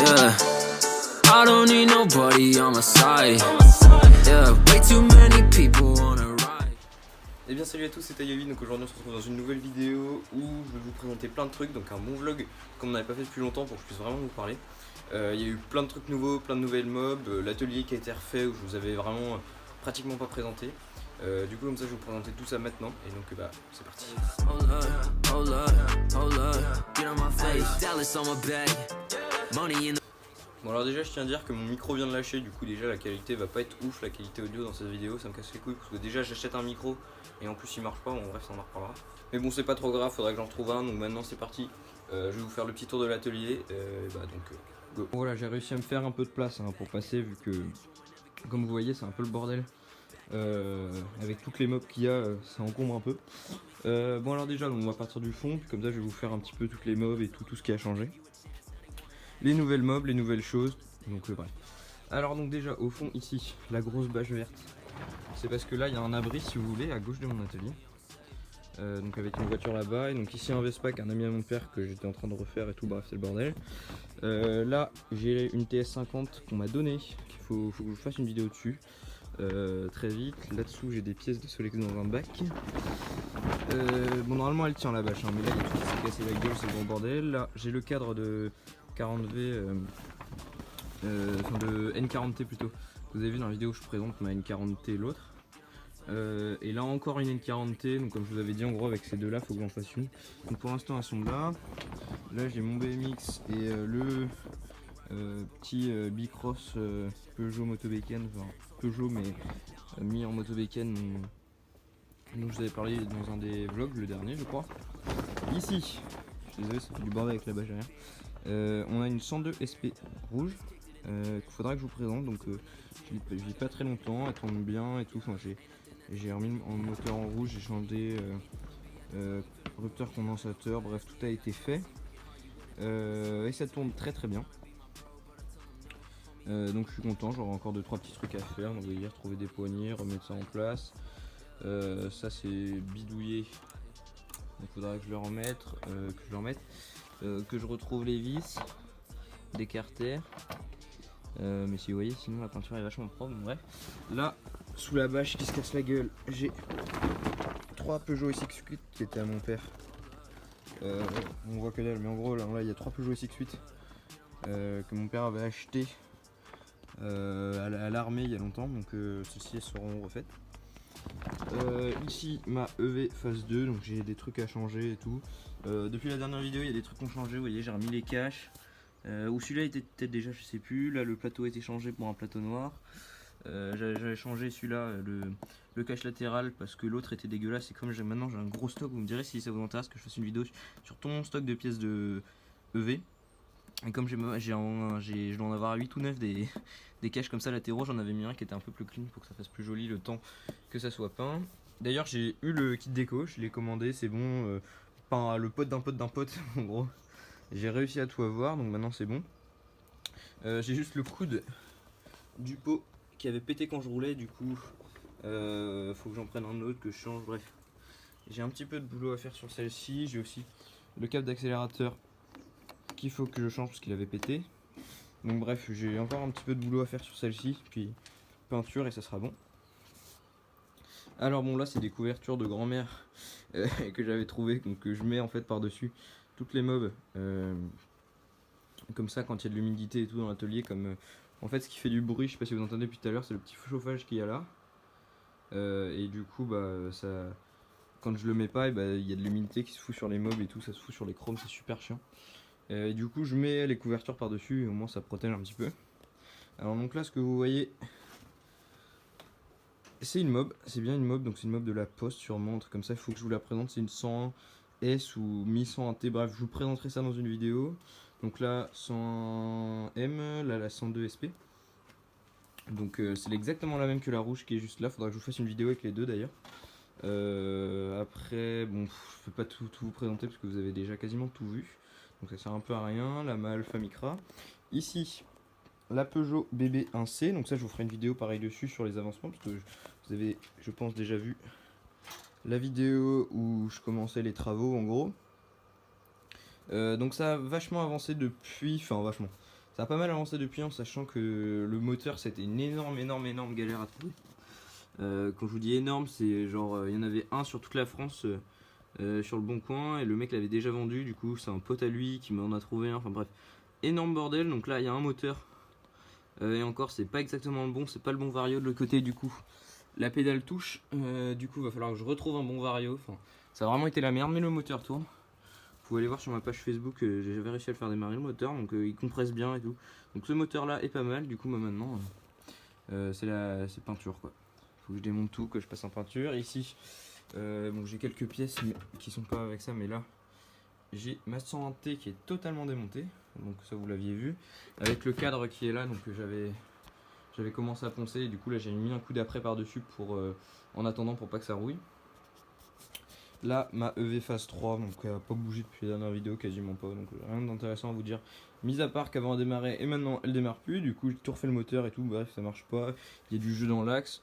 Yeah, I don't need nobody on my side. Yeah, way too many people on a ride. Eh bien salut à tous, c'est Tayovi, donc aujourd'hui on se retrouve dans une nouvelle vidéo où je vais vous présenter plein de trucs, donc un bon vlog comme on n'avait pas fait depuis longtemps pour que je puisse vraiment vous parler. Il y a eu plein de trucs nouveaux, plein de nouvelles mobs, l'atelier qui a été refait où je vous avais vraiment pratiquement pas présenté. Du coup comme ça je vais vous présenter tout ça maintenant et donc bah c'est parti. Bon alors déjà je tiens à dire que mon micro vient de lâcher, du coup déjà la qualité va pas être ouf, la qualité audio dans cette vidéo, ça me casse les couilles parce que déjà j'achète un micro et en plus il marche pas, bon bref ça en reparlera. Mais bon c'est pas trop grave, faudra que j'en trouve un, donc maintenant c'est parti, je vais vous faire le petit tour de l'atelier, go. Voilà, j'ai réussi à me faire un peu de place pour passer vu que comme vous voyez c'est un peu le bordel. Avec toutes les mobs qu'il y a, ça encombre un peu. Bon alors déjà on va partir du fond, puis comme ça je vais vous faire un petit peu toutes les mobs et tout ce qui a changé. Les nouvelles mobs, les nouvelles choses, donc bref. Alors donc déjà au fond ici, la grosse bâche verte, c'est parce que là il y a un abri si vous voulez à gauche de mon atelier. Donc avec une voiture là-bas, et donc ici un Vespa qu'un ami à mon père que j'étais en train de refaire et tout, bref c'est le bordel. Là j'ai une TS50 qu'on m'a donnée, qu'il faut que je fasse une vidéo dessus. Très vite, là-dessous j'ai des pièces de Solex dans un bac. Bon normalement elle tient la bâche, mais là il y a tout qui s'est cassé la gueule, c'est le bon bordel. Là j'ai le cadre de 40V, enfin de N40T plutôt. Vous avez vu dans la vidéo je présente ma N40T l'autre. Et là encore une N40T, donc comme je vous avais dit en gros avec ces deux là faut que j'en fasse une. Donc pour l'instant elles sont là. Là j'ai mon BMX et le petit Bicross Peugeot Motobécane, enfin Peugeot mais mis en Motobécane dont je vous avais parlé dans un des vlogs, le dernier je crois. Ici, je suis désolé ça fait du bordel avec la bâche derrière, on a une 102 SP rouge qu'il faudra que je vous présente, donc je vis pas très longtemps, elle tourne bien et tout, enfin, j'ai remis en moteur en rouge, j'ai changé rupteur condensateur, bref tout a été fait et ça tourne très très bien. Donc je suis content, j'aurai encore 2-3 petits trucs à faire, donc vous voyez, retrouver des poignées, remettre ça en place. Ça c'est bidouillé, il faudra que je le remette, que je retrouve les vis, des carters. Mais si vous voyez, sinon la peinture est vachement propre, donc bref. Là, sous la bâche qui se casse la gueule, j'ai 3 Peugeot SX8 qui étaient à mon père. On voit que dalle, mais en gros là il y a 3 Peugeot SX8 que mon père avait acheté à l'armée il y a longtemps, donc ceux-ci seront refaites. Ici ma EV phase 2, donc j'ai des trucs à changer et tout. Depuis la dernière vidéo il y a des trucs qui ont changé, vous voyez j'ai remis les caches, ou celui-là était peut-être déjà, je sais plus. Là le plateau a été changé pour un plateau noir. J'avais changé celui-là, le cache latéral, parce que l'autre était dégueulasse, et comme maintenant j'ai un gros stock, vous me direz si ça vous intéresse que je fasse une vidéo sur tout mon stock de pièces de EV. Et comme je dois en avoir 8 ou 9 des caches comme ça latéraux, j'en avais mis un qui était un peu plus clean pour que ça fasse plus joli le temps que ça soit peint. D'ailleurs j'ai eu le kit déco, je l'ai commandé, c'est bon, peint le pote d'un pote d'un pote en gros. J'ai réussi à tout avoir, donc maintenant c'est bon. J'ai juste le coude du pot qui avait pété quand je roulais, du coup faut que j'en prenne un autre, que je change, bref. J'ai un petit peu de boulot à faire sur celle-ci, j'ai aussi le câble d'accélérateur qu'il faut que je change parce qu'il avait pété. Donc bref, j'ai encore un petit peu de boulot à faire sur celle-ci, puis peinture et ça sera bon. Alors bon là c'est des couvertures de grand-mère que j'avais trouvé, donc que je mets en fait par dessus toutes les mobs, comme ça quand il y a de l'humidité et tout dans l'atelier, comme en fait ce qui fait du bruit, je sais pas si vous entendez depuis tout à l'heure, c'est le petit chauffage qu'il y a là, et du coup bah ça, quand je le mets pas, il y a de l'humidité qui se fout sur les mobs et tout, ça se fout sur les chromes, c'est super chiant. Et du coup je mets les couvertures par dessus et au moins ça protège un petit peu. Alors donc là ce que vous voyez c'est une mob, c'est bien une mob, donc c'est une mob de la Poste sûrement, un truc comme ça, il faut que je vous la présente, c'est une 100S ou 1100T, bref je vous présenterai ça dans une vidéo. Donc là 100M, là la 102 SP. Donc c'est exactement la même que la rouge qui est juste là, faudra que je vous fasse une vidéo avec les deux d'ailleurs. Après bon je peux pas tout vous présenter parce que vous avez déjà quasiment tout vu. Donc ça sert un peu à rien. La Alfa Micra. Ici, la Peugeot BB1C. Donc ça, je vous ferai une vidéo pareil dessus sur les avancements. Parce que vous avez, je pense, déjà vu la vidéo où je commençais les travaux en gros. Donc ça a vachement avancé depuis. Enfin, vachement. Ça a pas mal avancé depuis, en sachant que le moteur c'était une énorme galère à trouver. Quand je vous dis énorme, c'est genre il y en avait un sur toute la France sur le bon coin et le mec l'avait déjà vendu, du coup c'est un pote à lui qui m'en a trouvé un, enfin bref, énorme bordel. Donc là il y a un moteur et encore c'est pas exactement le bon, c'est pas le bon vario de l'autre côté, du coup la pédale touche, du coup va falloir que je retrouve un bon vario, enfin ça a vraiment été la merde, mais le moteur tourne. Vous pouvez aller voir sur ma page Facebook, j'avais réussi à le faire démarrer le moteur, donc il compresse bien et tout. Donc ce moteur là est pas mal, du coup moi maintenant c'est peinture quoi. Faut que je démonte tout, que je passe en peinture. Ici bon, j'ai quelques pièces qui sont pas avec ça, mais là j'ai ma 101T qui est totalement démontée, donc ça vous l'aviez vu, avec le cadre qui est là, donc j'avais commencé à poncer et du coup là j'ai mis un coup d'après par dessus pour en attendant pour pas que ça rouille. Là, ma EV phase 3, donc elle n'a pas bougé depuis la dernière vidéo, quasiment pas, donc rien d'intéressant à vous dire. Mis à part qu'avant elle démarrait et maintenant elle démarre plus, du coup j'ai tout refait le moteur et tout, bref ça marche pas, il y a du jeu dans l'axe.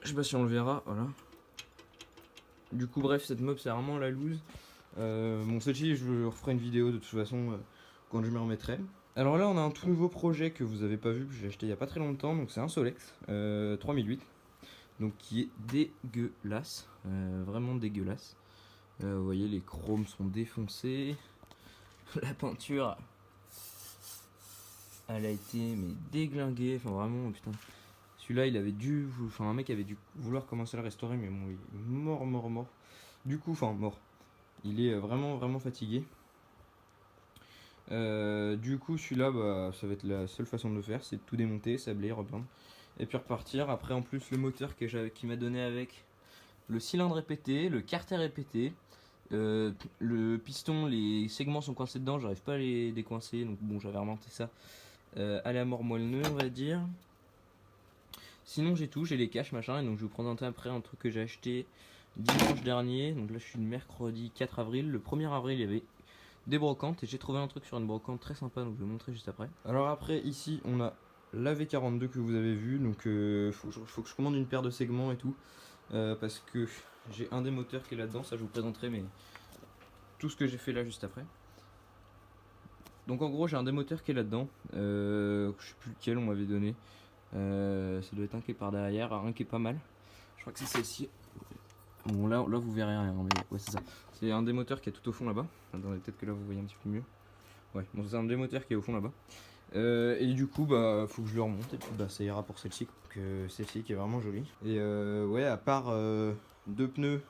Je sais pas si on le verra, voilà. Du coup bref, cette mob c'est vraiment la loose. Bon, celle-ci je referai une vidéo de toute façon quand je me remettrai. Alors là on a un tout nouveau projet que vous avez pas vu, que j'ai acheté il y a pas très longtemps, donc c'est un Solex 3008. Donc qui est dégueulasse, vraiment dégueulasse. Vous voyez les chromes sont défoncés, la peinture elle a été mais déglinguée, enfin vraiment putain. Celui-là il avait dû, enfin un mec avait dû vouloir commencer à le restaurer, mais bon il est mort. Du coup, enfin mort, il est vraiment fatigué. Du coup celui-là bah, ça va être la seule façon de le faire, c'est de tout démonter, sabler, repeindre et puis repartir. Après en plus le moteur qui m'a donné avec, le cylindre est pété, le carter est pété, le piston, les segments sont coincés dedans, j'arrive pas à les décoincer, donc bon j'avais remonté ça à la mort moelleux on va dire. Sinon j'ai tout, j'ai les caches machin, et donc je vais vous présenter après un truc que j'ai acheté dimanche dernier. Donc là je suis le mercredi 4 avril, le 1er avril il y avait des brocantes et j'ai trouvé un truc sur une brocante très sympa, donc je vais vous montrer juste après. Alors après ici on a la V42 que vous avez vu, donc faut que je commande une paire de segments et tout, parce que j'ai un des moteurs qui est là dedans, ça je vous présenterai mais tout ce que j'ai fait là juste après. Donc en gros j'ai un des moteurs qui est là dedans, je sais plus lequel on m'avait donné, ça doit être un qui est par derrière, un qui est pas mal, je crois que c'est celle-ci. Bon là vous verrez rien, mais ouais c'est ça, c'est un des moteurs qui est tout au fond là-bas. Attendez, peut-être que là vous voyez un petit peu mieux. Ouais, bon c'est un des moteurs qui est au fond là-bas. Et du coup bah faut que je le remonte et puis bah ça ira pour celle-ci, celle-ci qui est vraiment jolie. Et ouais, à part deux pneus,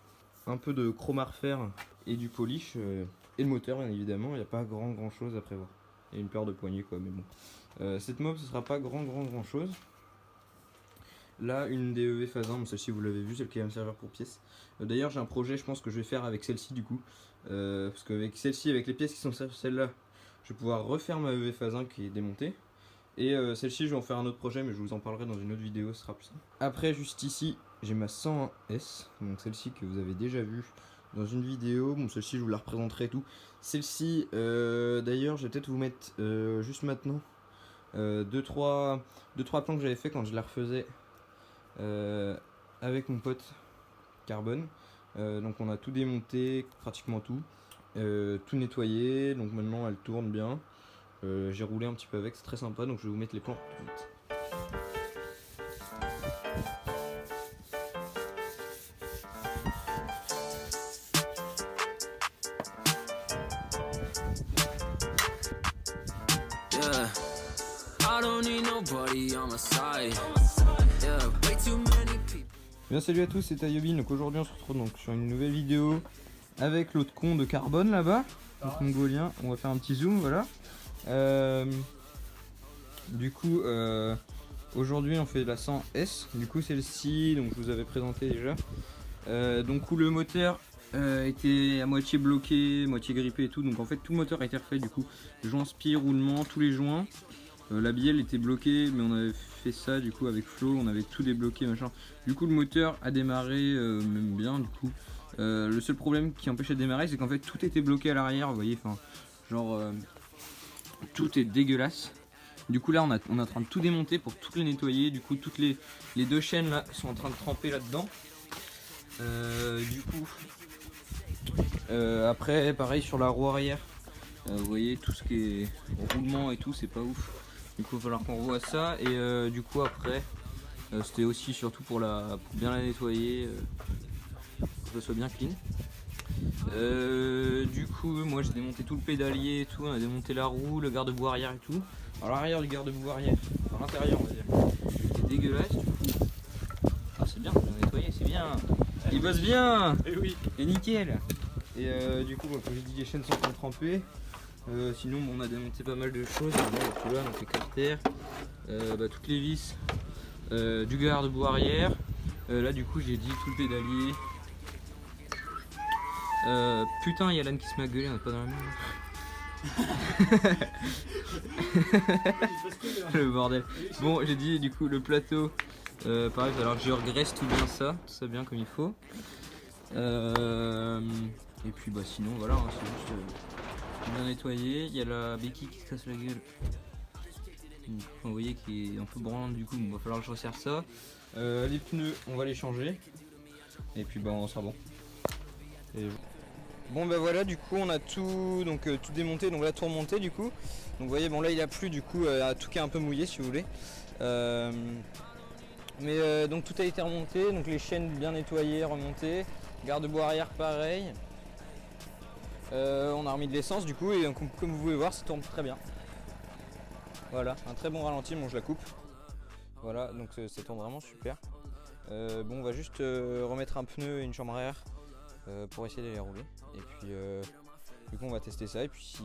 un peu de chrome à refaire et du polish et le moteur bien évidemment, il n'y a pas grand chose à prévoir. Il y a une paire de poignées quoi, mais bon. Cette mob ce sera pas grand chose. Là une des EV phase 1, celle-ci vous l'avez vu, celle qui va me servir pour pièces. D'ailleurs j'ai un projet je pense que je vais faire avec celle-ci du coup, parce qu'avec celle-ci, avec les pièces qui sont celles-là, je vais pouvoir refaire ma EV phase 1 qui est démontée. Et celle-ci je vais en faire un autre projet, mais je vous en parlerai dans une autre vidéo, ce sera plus simple. Après juste ici j'ai ma 101S, donc celle-ci que vous avez déjà vue dans une vidéo. Bon celle-ci je vous la représenterai et tout. Celle-ci d'ailleurs je vais peut-être vous mettre juste maintenant 2-3 plans que j'avais fait quand je la refaisais avec mon pote Carbone. Donc on a tout démonté, pratiquement tout. Tout nettoyé, donc maintenant elle tourne bien. J'ai roulé un petit peu avec, c'est très sympa, donc je vais vous mettre les plans tout de suite. Yeah, I don't need nobody on my side. Yeah, way too many people. Bien salut à tous, c'est Tayobi, donc aujourd'hui on se retrouve donc sur une nouvelle vidéo avec l'autre con de Carbone là-bas, le mongolien. On va faire un petit zoom, voilà. Du coup aujourd'hui on fait la 100S, du coup celle-ci, donc je vous avais présenté déjà, donc où le moteur était à moitié bloqué, moitié grippé et tout, donc en fait tout le moteur a été refait, du coup joint spi, roulement, tous les joints. La bielle était bloquée, mais on avait fait ça du coup avec Flo, on avait tout débloqué machin. Du coup le moteur a démarré même bien du coup. Le seul problème qui empêchait de démarrer, c'est qu'en fait tout était bloqué à l'arrière, vous voyez, enfin genre tout est dégueulasse. Du coup là on est en train de tout démonter pour tout les nettoyer. Du coup toutes les deux chaînes là sont en train de tremper là-dedans. Du coup après pareil sur la roue arrière, Vous voyez tout ce qui est roulement et tout, c'est pas ouf. Du coup il va falloir qu'on revoie ça et du coup après c'était aussi surtout pour bien la nettoyer, pour que ce soit bien clean. Du coup moi j'ai démonté tout le pédalier et tout, on a démonté la roue, le garde-boue arrière et tout. Alors l'arrière du garde-boue arrière, enfin l'intérieur on va dire, c'est dégueulasse du coup. Ah c'est bien, on a nettoyé, c'est bien. Il bosse bien. Et oui. Et nickel. Et du coup, comme j'ai dit, les chaînes sont pas trempées. Sinon, on a démonté pas mal de choses. Là, donc les carters, toutes les vis du garde-boue arrière. Là, du coup, j'ai dit tout le pédalier. Putain, il y a Alan qui se met à gueuler, on est pas dans la même. Le bordel. Bon, j'ai dit du coup le plateau. Pareil, alors je regraisse tout ça bien comme il faut. Et puis bah sinon voilà, hein, c'est juste bien nettoyé. Il y a la béquille qui se casse la gueule. Donc, vous voyez qui est un peu branlante du coup, il va falloir que je resserre ça. Les pneus, on va les changer. Et puis bah on sera bon. Et... Bon bah voilà, du coup on a tout tout démonté, donc là tout remonté du coup. Donc vous voyez, bon là il a plu du coup, tout qui est un peu mouillé si vous voulez. Donc tout a été remonté, donc les chaînes bien nettoyées, remontées, garde-boue arrière pareil. On a remis de l'essence du coup et comme vous pouvez voir ça tourne très bien. Voilà, un très bon ralenti, bon je la coupe. Voilà, donc ça tourne vraiment super. Bon on va juste remettre un pneu et une chambre à air pour essayer de les rouler. Et puis du coup on va tester ça et puis si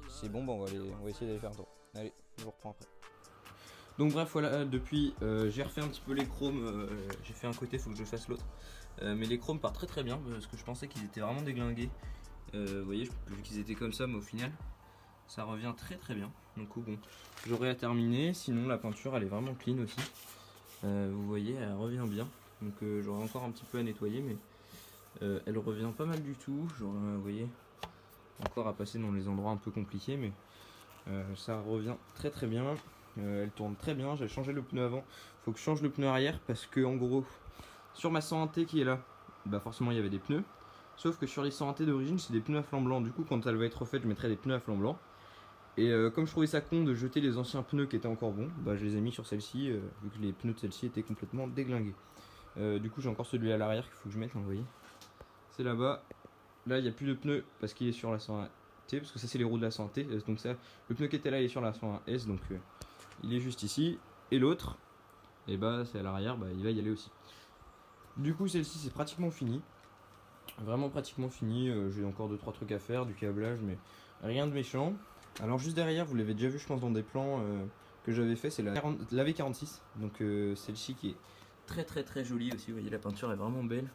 c'est bon, on va essayer d'aller faire un tour. Allez, je vous reprends après. Donc bref voilà, depuis j'ai refait un petit peu les chromes, j'ai fait un côté, faut que je fasse l'autre. Mais les chromes partent très bien parce que je pensais qu'ils étaient vraiment déglingués. Vous voyez, vu qu'ils étaient comme ça, mais au final ça revient très bien. Donc bon, j'aurai à terminer, sinon la peinture elle est vraiment clean aussi. Vous voyez, elle revient bien. Donc j'aurai encore un petit peu à nettoyer, mais elle revient pas mal du tout. J'aurai, vous voyez, encore à passer dans les endroits un peu compliqués, mais ça revient très bien. Elle tourne très bien, j'ai changé le pneu avant. Faut que je change le pneu arrière parce que en gros sur ma 101T qui est là, bah forcément il y avait des pneus. Sauf que sur les 101T d'origine c'est des pneus à flanc blanc. Du coup quand elle va être refaite je mettrai des pneus à flanc blanc. Et comme je trouvais ça con de jeter les anciens pneus qui étaient encore bons, bah je les ai mis sur celle-ci vu que les pneus de celle-ci étaient complètement déglingués. Du coup j'ai encore celui à l'arrière qu'il faut que je mette, hein, vous voyez. C'est là-bas. Là il n'y a plus de pneus parce qu'il est sur la 101T, parce que ça c'est les roues de la 101T. Donc ça, le pneu qui était là il est sur la 101S, donc il est juste ici. Et l'autre, et bah c'est à l'arrière, bah il va y aller aussi. Du coup celle-ci c'est pratiquement fini. Vraiment pratiquement fini. J'ai encore 2-3 trucs à faire, du câblage, mais rien de méchant. Alors juste derrière, vous l'avez déjà vu je pense dans des plans que j'avais fait, c'est la V46. Donc celle-ci qui est très jolie aussi. Vous voyez la peinture est vraiment belle.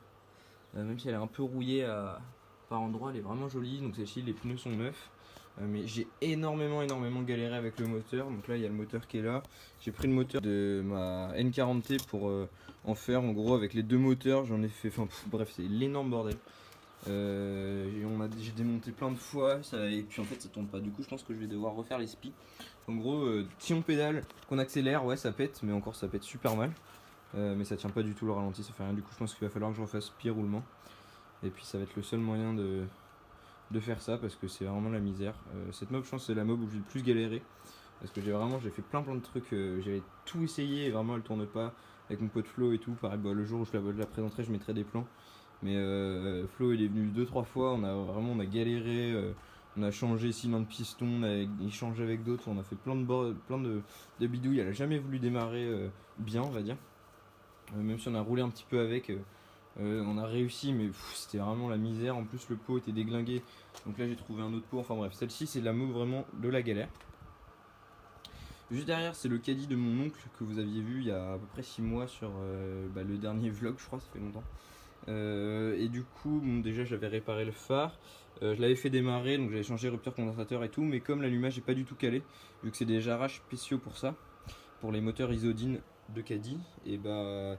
Même si elle est un peu rouillée par endroits, elle est vraiment jolie. Donc celle-ci les pneus sont neufs. Mais j'ai énormément galéré avec le moteur. Donc là il y a le moteur qui est là. J'ai pris le moteur de ma N40T pour en faire en gros avec les deux moteurs. J'en ai fait, bref c'est l'énorme bordel. J'ai démonté plein de fois et puis en fait ça tourne pas. Du coup je pense que je vais devoir refaire les spies. En gros si on pédale, qu'on accélère, ouais ça pète, mais encore ça pète super mal. Mais ça tient pas du tout le ralenti, ça fait rien. Du coup je pense qu'il va falloir que je refasse spi roulement. Et puis ça va être le seul moyen de faire ça parce que c'est vraiment la misère. Cette mob je pense que c'est la mob où j'ai le plus galéré. Parce que j'ai fait plein de trucs, j'avais tout essayé et vraiment elle tourne pas. Avec mon pote Flo et tout, pareil le jour où je la présenterai je mettrai des plans. Mais Flo il est venu 2-3 fois, on a galéré, on a changé cylindre de piston, on a échangé avec d'autres, on a fait plein de bidouilles, elle a jamais voulu démarrer bien on va dire. Même si on a roulé un petit peu avec, on a réussi mais c'était vraiment la misère, en plus le pot était déglingué. Donc là j'ai trouvé un autre pot, enfin bref, celle-ci c'est la mot vraiment de la galère. Juste derrière c'est le caddie de mon oncle que vous aviez vu il y a à peu près 6 mois sur le dernier vlog je crois, ça fait longtemps. Et du coup bon, déjà j'avais réparé le phare, je l'avais fait démarrer donc j'avais changé rupture condensateur et tout, mais comme l'allumage n'est pas du tout calé vu que c'est des jarrages spéciaux pour ça, pour les moteurs Isodine de caddie, et bah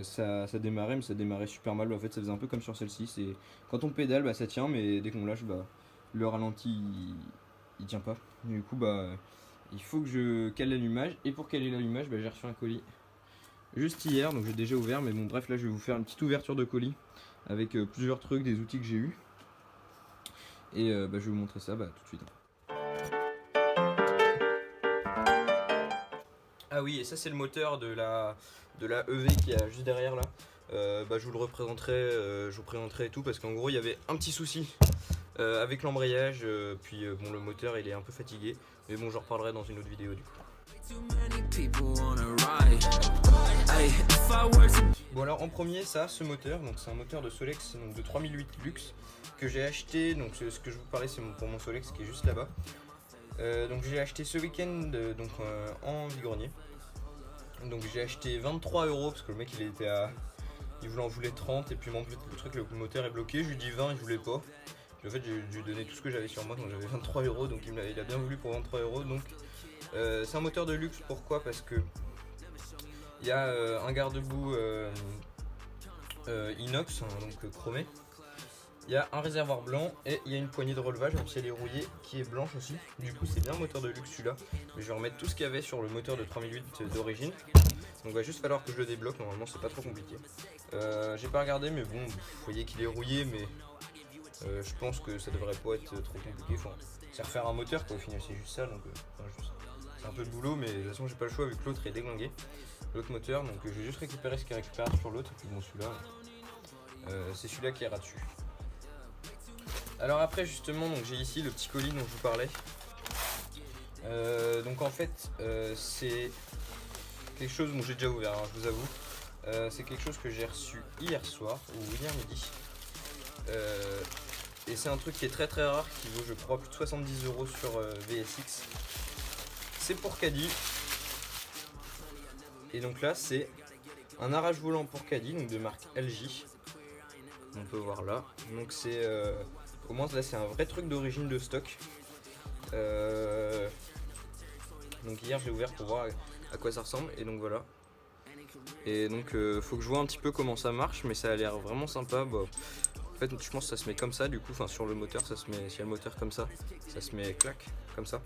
ça démarrait mais ça démarrait super mal. En fait ça faisait un peu comme sur celle-ci, c'est quand on pédale bah ça tient, mais dès qu'on lâche bah le ralenti il tient pas. Du coup bah il faut que je cale l'allumage, et pour caler l'allumage bah, j'ai reçu un colis juste hier, donc j'ai déjà ouvert, mais bon bref là je vais vous faire une petite ouverture de colis avec plusieurs trucs, des outils que j'ai eu. Et je vais vous montrer ça tout de suite. Ah oui, et ça c'est le moteur de la EV qui est juste derrière là. Je vous le représenterai, je vous présenterai et tout, parce qu'en gros il y avait un petit souci avec l'embrayage, puis bon, le moteur il est un peu fatigué, mais bon, j'en reparlerai dans une autre vidéo du coup. Bon, alors en premier, ce moteur, donc c'est un moteur de Solex, donc de 3008 Luxe que j'ai acheté. Donc ce que je vous parlais, c'est pour mon Solex qui est juste là-bas. Donc j'ai acheté ce week-end en vide-grenier. Donc j'ai acheté 23 € parce que le mec il en voulait 30, et puis le moteur est bloqué. Je lui dis 20, il voulait pas. Puis en fait j'ai dû donner tout ce que j'avais sur moi, donc j'avais 23 €, donc il a bien voulu pour 23 €. Donc c'est un moteur de luxe. Pourquoi? Parce que il y a un garde-boue inox, donc chromé. Il y a un réservoir blanc et il y a une poignée de relevage, même si elle est rouillée, qui est blanche aussi. Du coup c'est bien un moteur de luxe celui-là. Mais je vais remettre tout ce qu'il y avait sur le moteur de 3008 d'origine. Donc il va juste falloir que je le débloque, normalement c'est pas trop compliqué. J'ai pas regardé, mais bon, vous voyez qu'il est rouillé, mais je pense que ça devrait pas être trop compliqué. Enfin, c'est refaire un moteur quoi, au final c'est juste ça, donc c'est un peu de boulot, mais de toute façon j'ai pas le choix vu que l'autre est déglingué, l'autre moteur. Donc je vais juste récupérer ce qui est récupérable sur l'autre, et puis bon, celui-là, c'est celui-là qui ira dessus. Alors après justement, donc j'ai ici le petit colis dont je vous parlais. Donc en fait c'est quelque chose dont j'ai déjà ouvert, hein, je vous avoue. C'est quelque chose que j'ai reçu hier soir ou hier midi. Et c'est un truc qui est très très rare, qui vaut je crois plus de 70 € sur VSX. C'est pour Caddy. Et donc là c'est un arrache-volant pour Caddy, donc de marque LJ. On peut voir là. Donc c'est au moins là c'est un vrai truc d'origine de stock. Donc hier j'ai ouvert pour voir à quoi ça ressemble, et donc voilà. Et donc faut que je vois un petit peu comment ça marche, mais ça a l'air vraiment sympa. En fait je pense que ça se met comme ça du coup, enfin sur le moteur ça se met, s'il y a le moteur comme ça se met clac comme ça.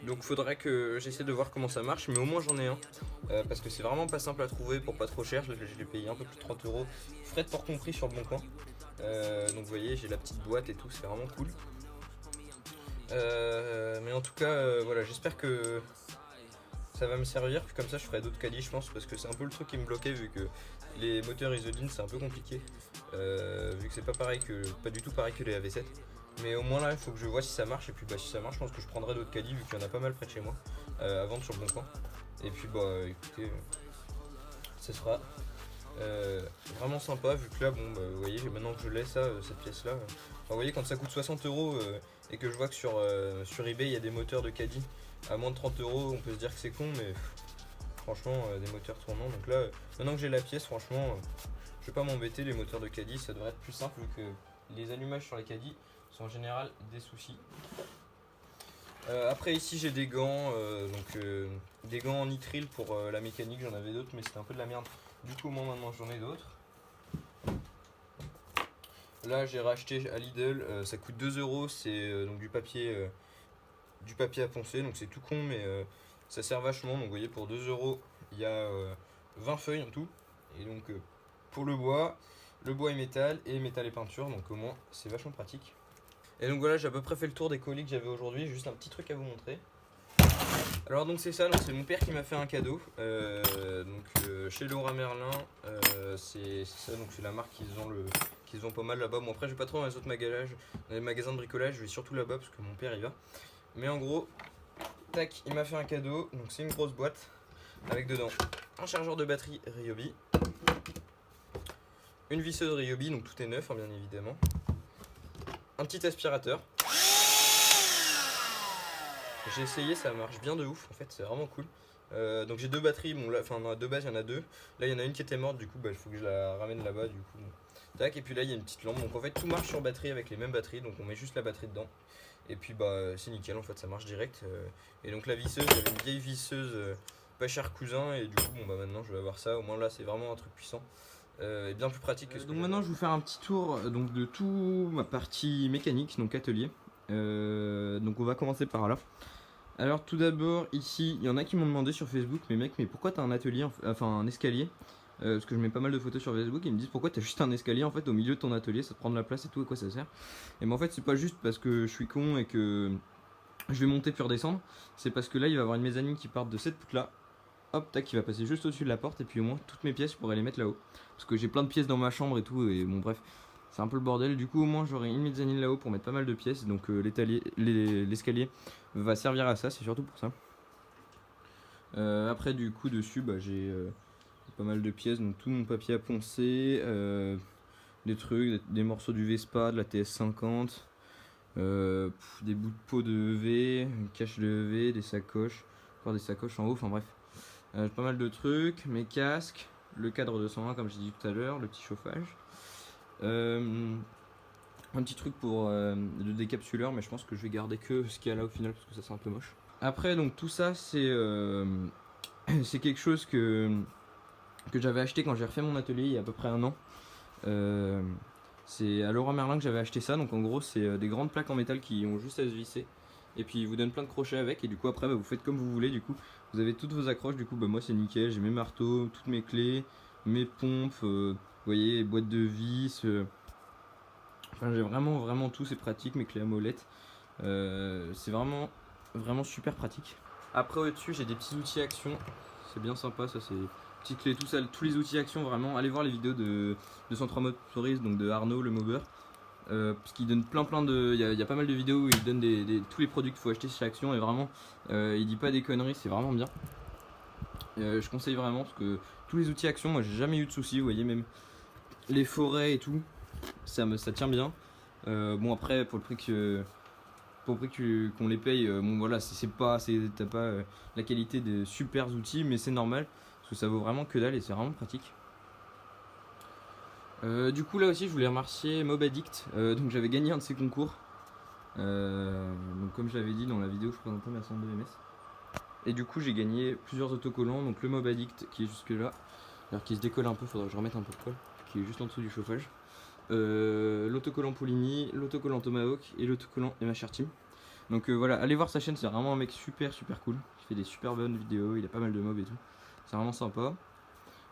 Donc faudrait que j'essaie de voir comment ça marche, mais au moins j'en ai un, parce que c'est vraiment pas simple à trouver pour pas trop cher. Je l'ai payé un peu plus de 30 €, frais de port compris sur le bon coin. Donc vous voyez j'ai la petite boîte et tout, c'est vraiment cool. Mais en tout cas voilà, j'espère que ça va me servir, puis comme ça je ferai d'autres caddies je pense, parce que c'est un peu le truc qui me bloquait, vu que les moteurs Isoline c'est un peu compliqué, vu que c'est pas du tout pareil que les AV7. Mais au moins là il faut que je vois si ça marche, et puis si ça marche je pense que je prendrai d'autres caddies, vu qu'il y en a pas mal près de chez moi à vendre sur le bon coin. Et puis écoutez, ce sera vraiment sympa, vu que là vous voyez maintenant que je l'ai cette pièce là, vous voyez quand ça coûte 60 € et que je vois que sur eBay il y a des moteurs de caddie à moins de 30 €, on peut se dire que c'est con, mais franchement des moteurs tournants. Donc là maintenant que j'ai la pièce, franchement je vais pas m'embêter. Les moteurs de caddie ça devrait être plus simple, vu que les allumages sur les caddies sont en général des soucis. Après ici j'ai des gants, des gants en nitrile pour la mécanique. J'en avais d'autres mais c'était un peu de la merde, du coup moi maintenant j'en ai d'autres. Là j'ai racheté à Lidl, ça coûte 2 €, c'est donc du papier à poncer, donc c'est tout con, mais ça sert vachement. Donc vous voyez pour 2 € il y a 20 feuilles en tout, et donc pour le bois est métal et peinture, donc au moins c'est vachement pratique. Et donc voilà, j'ai à peu près fait le tour des colis que j'avais aujourd'hui. Juste un petit truc à vous montrer. Alors donc c'est ça, c'est mon père qui m'a fait un cadeau, chez Laura Merlin. C'est ça, donc c'est la marque qui se vend pas mal là-bas. Bon après je vais pas trop dans les autres dans les magasins de bricolage, je vais surtout là-bas parce que mon père y va. Mais en gros, tac, il m'a fait un cadeau. Donc c'est une grosse boîte avec dedans un chargeur de batterie Ryobi, une visseuse Ryobi, donc tout est neuf bien évidemment, un petit aspirateur. J'ai essayé, ça marche bien de ouf en fait, c'est vraiment cool. Donc j'ai deux batteries, bon là, enfin de base il y en a deux. Là il y en a une qui était morte, du coup il faut que je la ramène là-bas du coup. Tac, et puis là il y a une petite lampe, donc en fait tout marche sur batterie avec les mêmes batteries, donc on met juste la batterie dedans. Et puis c'est nickel en fait, ça marche direct. Et donc la visseuse, j'avais une vieille visseuse pas cher cousin, et du coup maintenant je vais avoir ça. Au moins là c'est vraiment un truc puissant et bien plus pratique que ce que donc maintenant je vais vous faire un petit tour donc de tout ma partie mécanique, donc atelier. Donc on va commencer par là. Alors tout d'abord ici, il y en a qui m'ont demandé sur Facebook, mais mec, mais pourquoi t'as un atelier, enfin un escalier parce que je mets pas mal de photos sur Facebook, ils me disent pourquoi t'as juste un escalier en fait au milieu de ton atelier, ça te prend de la place et tout, à quoi ça sert. Et mais en fait c'est pas juste parce que je suis con et que je vais monter puis redescendre, c'est parce que là il va y avoir une mezzanine qui part de cette poutre là, hop tac, qui va passer juste au-dessus de la porte, et puis au moins toutes mes pièces je pourrais les mettre là-haut. Parce que j'ai plein de pièces dans ma chambre et tout, et bon bref, c'est un peu le bordel. Du coup au moins j'aurai une mezzanine là-haut pour mettre pas mal de pièces, donc l'escalier va servir à ça, c'est surtout pour ça. Après du coup dessus j'ai pas mal de pièces, donc tout mon papier à poncer, des trucs, des morceaux du Vespa, de la TS50, des bouts de peau de EV, une cache de EV, des sacoches, encore des sacoches en haut, enfin bref. Pas mal de trucs, mes casques, le cadre 220 comme j'ai dit tout à l'heure, le petit chauffage. Un petit truc pour le décapsuleur, mais je pense que je vais garder que ce qu'il y a là au final parce que ça c'est un peu moche. Après donc tout ça c'est c'est quelque chose que j'avais acheté quand j'ai refait mon atelier il y a à peu près un an. C'est à Leroy Merlin que j'avais acheté ça, donc en gros c'est des grandes plaques en métal qui ont juste à se visser. Et puis ils vous donnent plein de crochets avec, et du coup après vous faites comme vous voulez, du coup vous avez toutes vos accroches, du coup moi c'est nickel, j'ai mes marteaux, toutes mes clés, mes pompes, vous voyez, boîtes de vis, enfin j'ai vraiment tout, c'est pratique, mes clés à molette, c'est vraiment super pratique. Après au-dessus j'ai des petits outils action, c'est bien sympa ça, c'est petites clés, tout ça, tous les outils action vraiment. Allez voir les vidéos de 203 Motoristes, donc de Arnaud le mobber, parce qu'il donne plein de, il y a pas mal de vidéos où il donne tous les produits qu'il faut acheter chez Action, et vraiment il dit pas des conneries, c'est vraiment bien. Je conseille vraiment parce que tous les outils Action, moi j'ai jamais eu de soucis, vous voyez, même les forêts et tout, ça tient bien. Bon après pour le prix qu'on les paye, bon voilà, t'as pas la qualité des super outils, mais c'est normal parce que ça vaut vraiment que dalle et c'est vraiment pratique. Du coup là aussi je voulais remercier Mob Addict, donc j'avais gagné un de ses concours, donc comme je l'avais dit dans la vidéo je présentais ma sonde de MS, et du coup j'ai gagné plusieurs autocollants, donc le Mob Addict qui est jusque là, alors qui se décolle un peu, faudrait que je remette un peu de colle, qui est juste en dessous du chauffage, l'autocollant Poligny, l'autocollant Tomahawk et l'autocollant MHR Team. Donc voilà, allez voir sa chaîne, c'est vraiment un mec super cool, il fait des super bonnes vidéos, il a pas mal de mobs et tout, c'est vraiment sympa.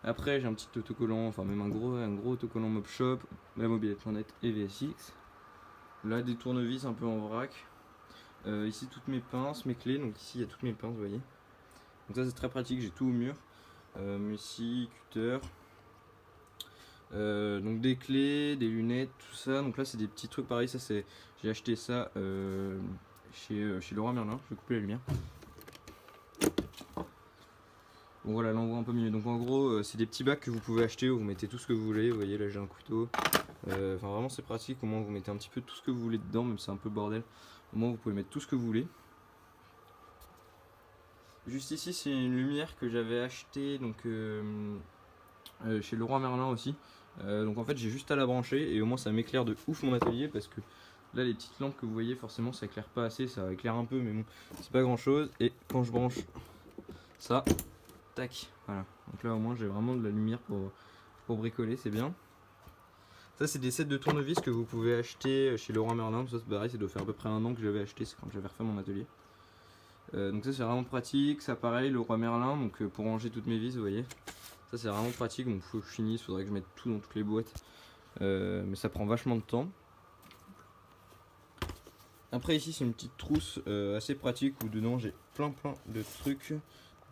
Après j'ai un petit autocollant, enfin même un gros autocollant Mobshop, la mobilette.net et VSX. Là des tournevis un peu en vrac. Ici toutes mes pinces, mes clés, donc ici il y a toutes mes pinces, vous voyez. Donc ça c'est très pratique, j'ai tout au mur. Ici, cutter. Donc des clés, des lunettes, tout ça. Donc là c'est des petits trucs pareils, ça c'est. J'ai acheté ça chez Leroy Merlin, je vais couper la lumière. Bon voilà, là on voit un peu mieux. Donc en gros c'est des petits bacs que vous pouvez acheter où vous mettez tout ce que vous voulez. Vous voyez là j'ai un couteau. Enfin vraiment c'est pratique, au moins vous mettez un petit peu tout ce que vous voulez dedans, même si c'est un peu bordel. Au moins vous pouvez mettre tout ce que vous voulez. Juste ici c'est une lumière que j'avais achetée donc, chez Leroy Merlin aussi. Donc en fait j'ai juste à la brancher et au moins ça m'éclaire de ouf mon atelier, parce que là les petites lampes que vous voyez forcément ça éclaire pas assez, ça éclaire un peu mais bon c'est pas grand chose. Et quand je branche ça, tac, voilà. Donc là au moins j'ai vraiment de la lumière pour bricoler, c'est bien. Ça c'est des sets de tournevis que vous pouvez acheter chez Leroy Merlin. Ça c'est pareil, ça doit faire à peu près un an que j'avais acheté, c'est quand j'avais refait mon atelier. Donc ça c'est vraiment pratique. Ça pareil, Leroy Merlin, donc pour ranger toutes mes vis, vous voyez. Ça c'est vraiment pratique, donc faut que je finisse, faudrait que je mette tout dans toutes les boîtes. Mais ça prend vachement de temps. Après ici c'est une petite trousse assez pratique où dedans j'ai plein de trucs.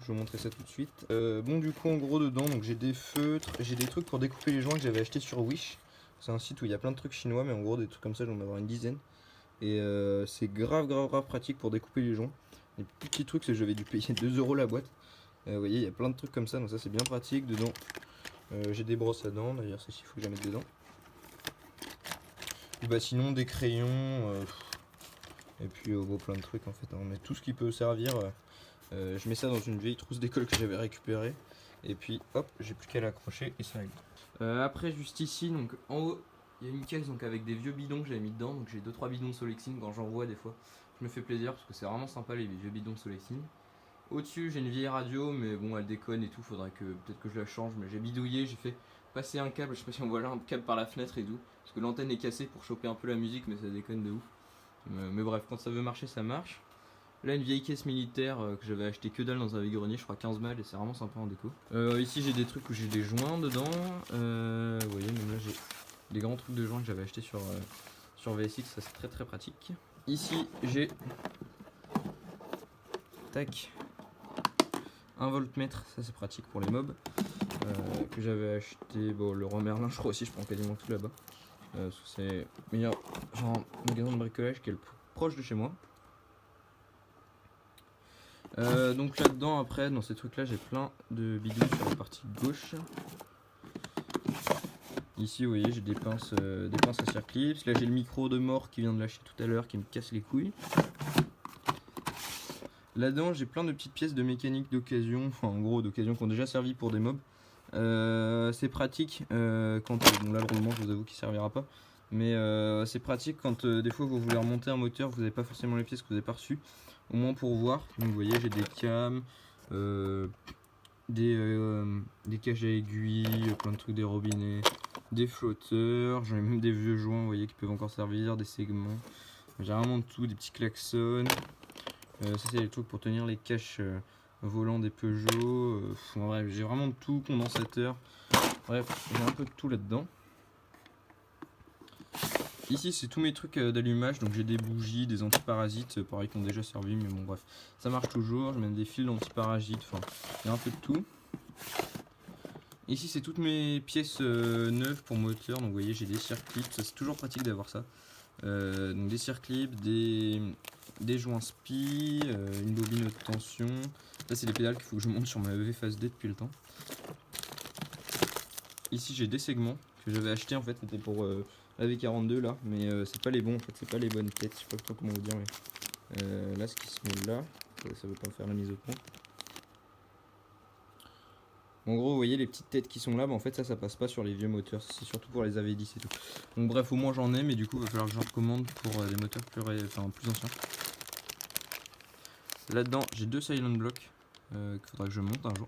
Je vais vous montrer ça tout de suite. Bon du coup en gros dedans donc j'ai des feutres, j'ai des trucs pour découper les joints que j'avais acheté sur Wish. C'est un site où il y a plein de trucs chinois, mais en gros des trucs comme ça j'en ai avoir une dizaine. Et c'est grave pratique pour découper les joints. Les petits trucs c'est que j'avais dû payer 2 € la boîte. Vous voyez il y a plein de trucs comme ça, donc ça c'est bien pratique. Dedans j'ai des brosses à dents, d'ailleurs ceci il faut que je la mette dedans. Et bah sinon des crayons, et puis bon, plein de trucs en fait, hein. Mais tout ce qui peut servir. Je mets ça dans une vieille trousse d'école que j'avais récupérée, et puis hop j'ai plus qu'à l'accrocher et ça règle. Après juste ici donc en haut il y a une caisse donc avec des vieux bidons que j'avais mis dedans, donc j'ai 2-3 bidons de Solexine quand j'en vois des fois, je me fais plaisir parce que c'est vraiment sympa les vieux bidons de Solexine. Au-dessus j'ai une vieille radio mais bon elle déconne et tout, faudrait que peut-être que je la change, mais j'ai bidouillé, j'ai fait passer un câble, je sais pas si on voit là, un câble par la fenêtre et tout, parce que l'antenne est cassée pour choper un peu la musique mais ça déconne de ouf. Mais bref, quand ça veut marcher ça marche. Là une vieille caisse militaire que j'avais acheté que dalle dans un vide-grenier, je crois 15 balles et c'est vraiment sympa en déco. Ici j'ai des trucs où j'ai des joints dedans. Vous voyez, même là j'ai des grands trucs de joints que j'avais acheté sur VSX, ça c'est très très pratique. Ici j'ai tac un voltmètre, ça c'est pratique pour les mobs. Que j'avais acheté, bon le roi Merlin je crois aussi, je prends quasiment tout là-bas. C'est meilleur genre un magasin de bricolage qui est le plus proche de chez moi. Donc là-dedans après dans ces trucs là j'ai plein de bidules sur la partie gauche. Ici vous voyez j'ai des pinces à circlips. Là j'ai le micro de mort qui vient de lâcher tout à l'heure qui me casse les couilles. Là-dedans j'ai plein de petites pièces de mécanique d'occasion, enfin en gros d'occasion qui ont déjà servi pour des mobs. C'est pratique quand, bon là le roulement je vous avoue qu'il servira pas. Mais c'est pratique quand des fois vous voulez remonter un moteur, vous n'avez pas forcément les pièces que vous n'avez pas reçues. Au moins pour voir. Donc vous voyez j'ai des cams, des caches à aiguilles, plein de trucs, des robinets, des flotteurs, j'en ai même des vieux joints vous voyez qui peuvent encore servir, des segments. J'ai vraiment de tout, des petits klaxons. Ça c'est les trucs pour tenir les caches volants des Peugeot. Bref j'ai vraiment de tout, condensateur. Bref j'ai un peu de tout là-dedans. Ici c'est tous mes trucs d'allumage, donc j'ai des bougies, des antiparasites, pareil qui ont déjà servi, mais bon bref, ça marche toujours, j'ai même des fils d'antiparasites, enfin, il y a un peu de tout. Ici c'est toutes mes pièces neuves pour moteur, donc vous voyez j'ai des circlips, ça c'est toujours pratique d'avoir ça. Donc des circlips, des joints spi, une bobine haute tension, là c'est les pédales qu'il faut que je monte sur ma VFASD depuis le temps. Ici j'ai des segments que j'avais acheté en fait, c'était pour la V42 là, mais c'est pas les bons en fait, c'est pas les bonnes têtes, je sais pas trop comment vous dire, mais là ce qui se met là, ça veut pas me faire la mise au point. En gros vous voyez les petites têtes qui sont là, bah, en fait ça passe pas sur les vieux moteurs, c'est surtout pour les AV10 et tout. Donc bref au moins j'en ai, mais du coup il va falloir que j'en recommande pour des moteurs plus anciens. Là dedans j'ai deux silent blocks qu'il faudra que je monte un jour.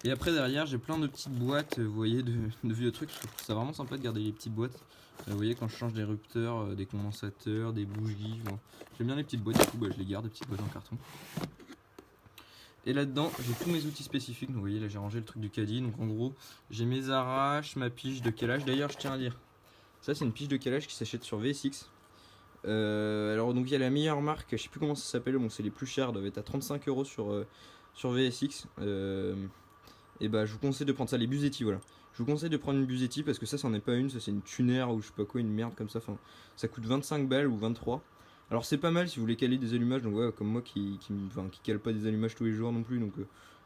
Et après derrière j'ai plein de petites boîtes, vous voyez, de vieux trucs, je trouve ça vraiment sympa de garder les petites boîtes. Vous voyez quand je change des rupteurs, des condensateurs, des bougies, bon. J'aime bien les petites boîtes, du coup bah, je les garde, des petites boîtes en carton. Et là-dedans j'ai tous mes outils spécifiques, donc vous voyez là j'ai rangé le truc du caddie, donc en gros j'ai mes arraches, ma pige de calage, d'ailleurs je tiens à dire, ça c'est une pige de calage qui s'achète sur VSX. Alors donc il y a la meilleure marque, je sais plus comment ça s'appelle, bon c'est les plus chers, doivent être à 35 € sur VSX. Et bah je vous conseille de prendre ça, les Busetti, voilà. Je vous conseille de prendre une Busetti parce que ça c'en est pas une, ça c'est une tuner ou je sais pas quoi, une merde comme ça, enfin ça coûte 25 balles ou 23. Alors c'est pas mal si vous voulez caler des allumages, donc ouais, comme moi qui cale pas des allumages tous les jours non plus, donc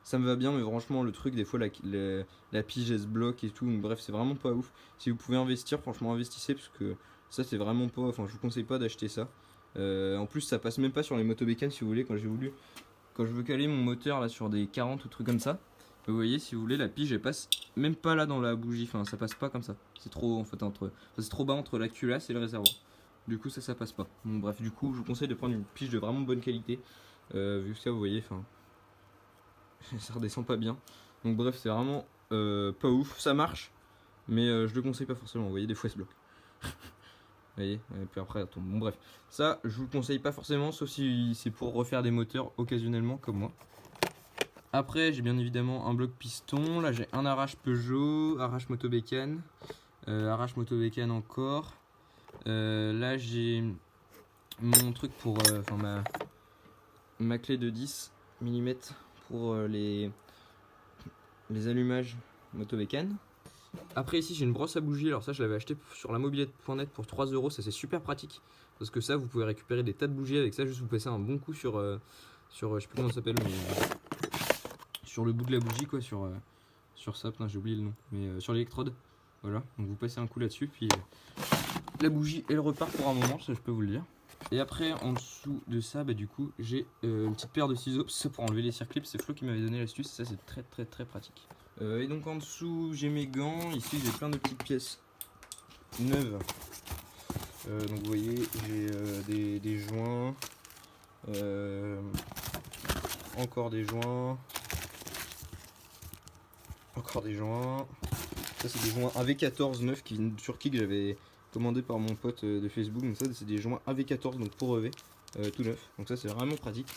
ça me va bien, mais franchement le truc des fois la pige elle se bloque et tout, donc bref c'est vraiment pas ouf. Si vous pouvez investir, franchement investissez parce que ça c'est vraiment pas, enfin je vous conseille pas d'acheter ça. En plus ça passe même pas sur les motobécanes si vous voulez, quand je veux caler mon moteur là sur des 40 ou trucs comme ça. Vous voyez si vous voulez la pige elle passe même pas là dans la bougie, enfin ça passe pas comme ça. C'est trop en fait c'est trop bas entre la culasse et le réservoir. Du coup ça passe pas. Bon, bref du coup je vous conseille de prendre une pige de vraiment bonne qualité. Vu que ça vous voyez enfin ça redescend pas bien. Donc bref c'est vraiment pas ouf. Ça marche mais je le conseille pas forcément. Vous voyez des fois elle se bloque. Vous voyez, et puis après elle tombe. Bon bref, ça je vous le conseille pas forcément, sauf si c'est pour refaire des moteurs occasionnellement comme moi. Après j'ai bien évidemment un bloc piston, là j'ai un arrache Peugeot, arrache motobécane, arrache motobécane encore. Là j'ai mon truc pour ma clé de 10 mm pour les allumages motobécane. Après ici j'ai une brosse à bougies, alors ça je l'avais acheté sur la mobilette.net pour 3 €, ça c'est super pratique. Parce que ça vous pouvez récupérer des tas de bougies avec ça, juste vous passez un bon coup sur je sais plus comment ça s'appelle, mais sur le bout de la bougie quoi, sur ça, putain j'ai oublié le nom, mais sur l'électrode, voilà, donc vous passez un coup là-dessus, puis la bougie elle repart pour un moment, ça je peux vous le dire. Et après en dessous de ça, bah du coup j'ai une petite paire de ciseaux, ça pour enlever les circlips, c'est Flo qui m'avait donné l'astuce, ça c'est très pratique. Et donc en dessous j'ai mes gants, ici j'ai plein de petites pièces neuves. Donc vous voyez j'ai des joints, encore des joints, ça c'est des joints AV14 neufs qui viennent de Turquie que j'avais commandé par mon pote de Facebook. Donc ça c'est des joints AV14 donc pour EV, tout neuf. Donc ça c'est vraiment pratique.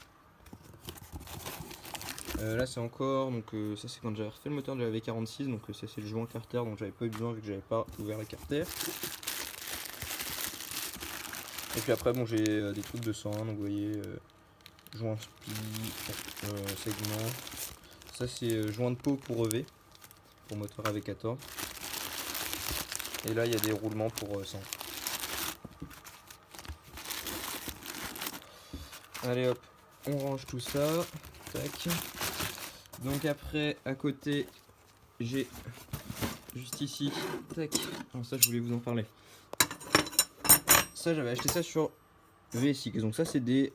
Là c'est encore, donc ça c'est quand j'avais refait le moteur de la V46, donc ça c'est le joint carter dont j'avais pas eu besoin vu que j'avais pas ouvert la carter. Et puis après bon j'ai des trucs de 101, donc vous voyez joint spi, segment. Ça c'est joint de peau pour EV, pour moteur AV14. Et là il y a des roulements pour 100. Allez hop, on range tout ça. Tac. Donc après à côté j'ai juste ici, tac, alors ça je voulais vous en parler. Ça j'avais acheté ça sur VSX, donc ça c'est des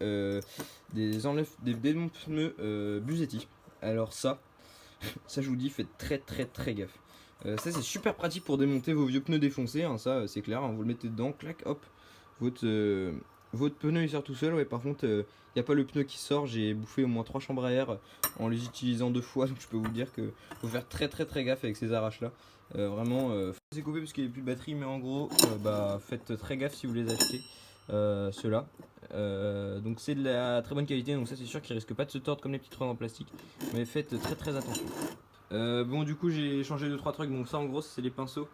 démonte pneus Busetti. Alors ça je vous dis, faites très gaffe. Ça c'est super pratique pour démonter vos vieux pneus défoncés, hein, ça c'est clair, hein, vous le mettez dedans, clac, hop, votre pneu il sort tout seul. Ouais, par contre il n'y a pas le pneu qui sort, j'ai bouffé au moins 3 chambres à air en les utilisant 2 fois, donc je peux vous dire que faut faire très gaffe avec ces arraches là. Vraiment faut les couper parce qu'il n'y a plus de batterie, mais en gros faites très gaffe si vous les achetez, ceux-là. Donc c'est de la très bonne qualité, donc ça c'est sûr qu'ils risquent pas de se tordre comme les petites rods en plastique, mais faites très attention. Bon du coup j'ai changé 2-3 trucs, donc ça en gros c'est les pinceaux.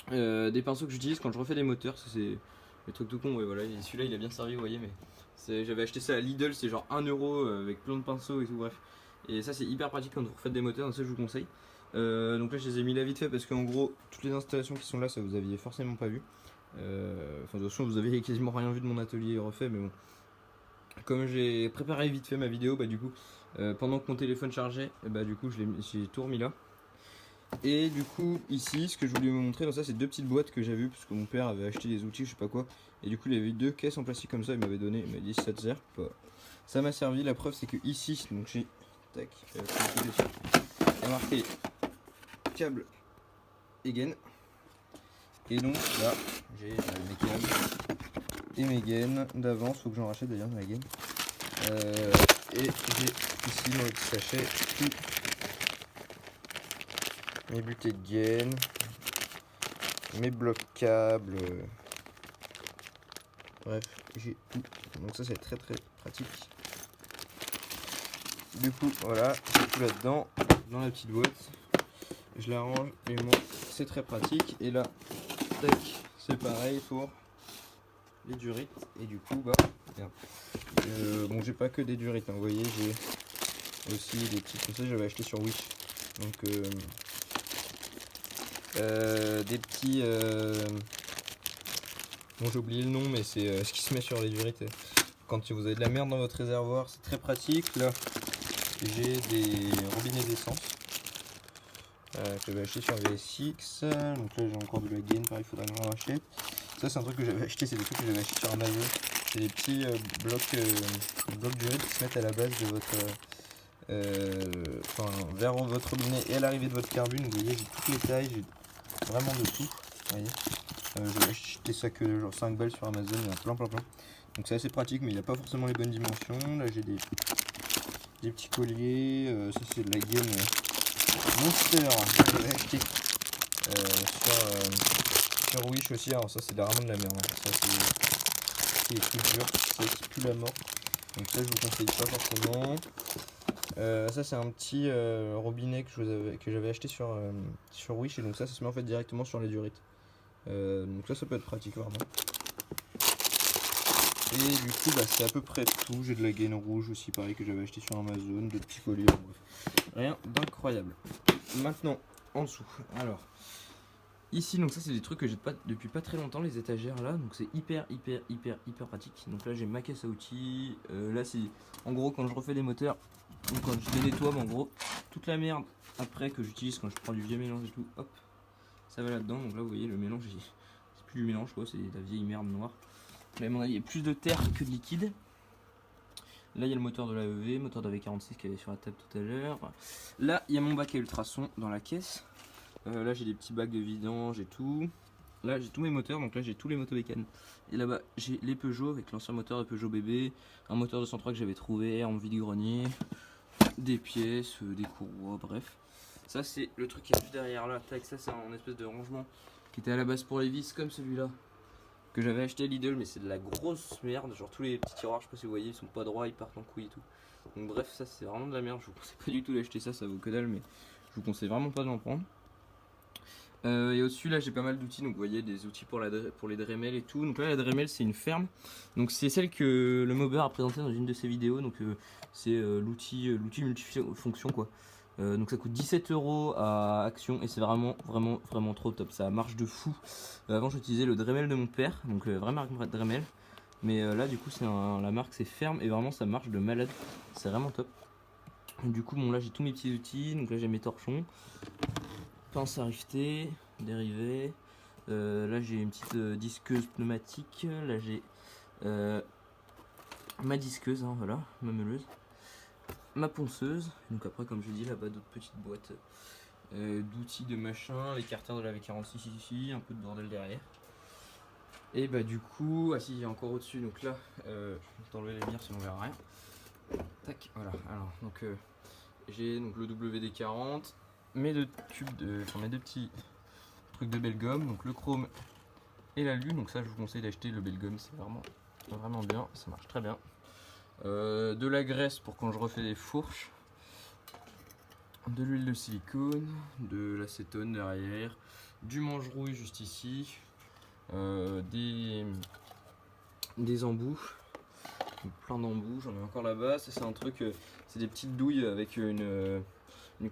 Des pinceaux que j'utilise quand je refais des moteurs, c'est le truc tout con, ouais, voilà, celui-là il a bien servi, vous voyez, mais j'avais acheté ça à Lidl, c'est genre 1 € avec plein de pinceaux et tout, bref. Et ça c'est hyper pratique quand vous refaites des moteurs, donc ça je vous conseille. Donc là je les ai mis là vite fait parce qu'en gros toutes les installations qui sont là ça vous aviez forcément pas vu. Enfin de toute façon vous avez quasiment rien vu de mon atelier refait, mais bon. Comme j'ai préparé vite fait ma vidéo, bah du coup pendant que mon téléphone chargeait, bah du coup j'ai tout remis là. Et du coup ici ce que je voulais vous montrer, donc ça c'est 2 petites boîtes que j'ai vues parce que mon père avait acheté des outils je sais pas quoi, et du coup il avait 2 caisses en plastique comme ça, il m'avait donné, il m'a dit ça te sert pas. Ça m'a servi, la preuve c'est que ici donc j'ai tac, il y a marqué câble et gaine, et donc là j'ai mes câbles et mes gaines d'avance, faut que j'en rachète d'ailleurs ma gaine, et j'ai ici dans le petit sachet tout mes butées de gaine, mes blocs câbles, bref j'ai tout, donc ça c'est très pratique. Du coup voilà, j'ai tout là dedans dans la petite boîte, je la range et moi c'est très pratique. Et là tac, c'est pareil pour les durites, et du coup bah bon j'ai pas que des durites, hein, vous voyez, j'ai aussi des petits, comme ça j'avais acheté sur Wish, donc des petits bon j'ai oublié le nom, mais c'est ce qui se met sur les durites quand vous avez de la merde dans votre réservoir, c'est très pratique. Là j'ai des robinets d'essence que j'avais acheté sur VSX, donc là j'ai encore de la gaine, pareil, il faudra que j'en rachète. Ça c'est un truc que j'avais acheté, c'est des trucs que j'avais acheté sur Amazon, c'est des petits blocs durites qui se mettent à la base de votre vers votre robinet et à l'arrivée de votre carbone. Vous voyez, j'ai toutes les tailles, j'ai vraiment de tout, vous voyez. J'avais acheté ça que genre 5 balles sur Amazon, il y en a plein. Donc c'est assez pratique, mais il n'a pas forcément les bonnes dimensions. Là j'ai des petits colliers, ça c'est de la gaine Monster que j'avais acheté sur Wish aussi. Alors ça c'est vraiment de la merde, hein. Ça c'est plus dur, ça qui pue la mort, donc ça je vous conseille pas forcément. Ça c'est un petit robinet que j'avais acheté sur Wish, et donc ça se met en fait directement sur les durites, donc ça peut être pratique vraiment. Et du coup bah, c'est à peu près tout. J'ai de la gaine rouge aussi pareil que j'avais acheté sur Amazon, de petits colliers, bref, rien d'incroyable. Maintenant en dessous, alors ici donc ça c'est des trucs que j'ai depuis pas très longtemps, les étagères là, donc c'est hyper pratique. Donc là j'ai ma caisse à outils, là c'est en gros quand je refais les moteurs ou quand je les nettoie, en gros toute la merde après que j'utilise quand je prends du vieux mélange et tout, hop, ça va là-dedans. Donc là vous voyez le mélange, c'est plus du mélange quoi, c'est de la vieille merde noire. Là à mon avis il y a plus de terre que de liquide. Là il y a le moteur de la EV, moteur de la V46 qui avait sur la table tout à l'heure. Là il y a mon bac à ultrasons dans la caisse. Là j'ai des petits bacs de vidange et tout. Là j'ai tous mes moteurs, donc là j'ai tous les motobécanes. Et là-bas j'ai les Peugeot avec l'ancien moteur de Peugeot bébé, un moteur de 103 que j'avais trouvé en vide-grenier, des pièces, des courroies, bref. Ça c'est le truc qui est juste derrière là, tac, ça c'est un espèce de rangement qui était à la base pour les vis comme celui-là. Que j'avais acheté à Lidl, mais c'est de la grosse merde. Genre tous les petits tiroirs, je sais pas si vous voyez, ils sont pas droits, ils partent en couille et tout. Donc bref, ça c'est vraiment de la merde. Je vous conseille pas du tout d'acheter ça, ça vaut que dalle, mais je vous conseille vraiment pas de l'en prendre. Et au-dessus là j'ai pas mal d'outils, donc vous voyez des outils pour les Dremel et tout. Donc là la Dremel c'est une ferme, donc c'est celle que le mobber a présenté dans une de ses vidéos. Donc c'est l'outil multifonction quoi. Donc ça coûte 17 € à Action et c'est vraiment trop top, ça marche de fou. Avant j'utilisais le Dremel de mon père, donc vraie marque Dremel, mais là du coup c'est la marque c'est ferme et vraiment ça marche de malade, c'est vraiment top. Du coup bon là j'ai tous mes petits outils, donc là j'ai mes torchons, pince à rifter, dérivés, là j'ai une petite disqueuse pneumatique, là j'ai ma disqueuse, hein, voilà, ma meuleuse, ma ponceuse, donc après comme je dis là-bas d'autres petites boîtes d'outils de machin, les carters de la V46 ici, un peu de bordel derrière. Et bah du coup, ah si il y a encore au-dessus, donc là, je vais t'enlever les lumières sinon on verra rien. Tac, voilà, alors donc j'ai donc le WD-40, mes deux petits trucs de Belgum, donc le chrome et l'alu, donc ça je vous conseille d'acheter le Belgum, c'est vraiment bien, ça marche très bien. De la graisse pour quand je refais des fourches, de l'huile de silicone, de l'acétone derrière, du manche-rouille juste ici, des embouts, plein d'embouts, j'en ai encore là-bas. Ça c'est un truc, c'est des petites douilles avec une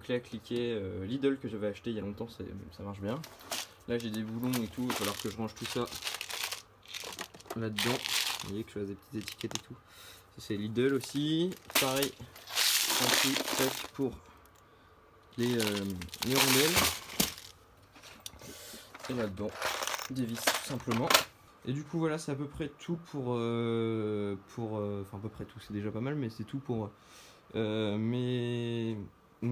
clé à cliquer Lidl que j'avais acheté il y a longtemps, ça marche bien. Là j'ai des boulons et tout, il va falloir que je range tout ça là-dedans. Vous voyez que je fasse des petites étiquettes et tout. Ça c'est Lidl aussi, pareil, un petit sac pour les rondelles. Et là-dedans, des vis tout simplement. Et du coup voilà, c'est à peu près tout pour enfin à peu près tout, c'est déjà pas mal, mais c'est tout pour mon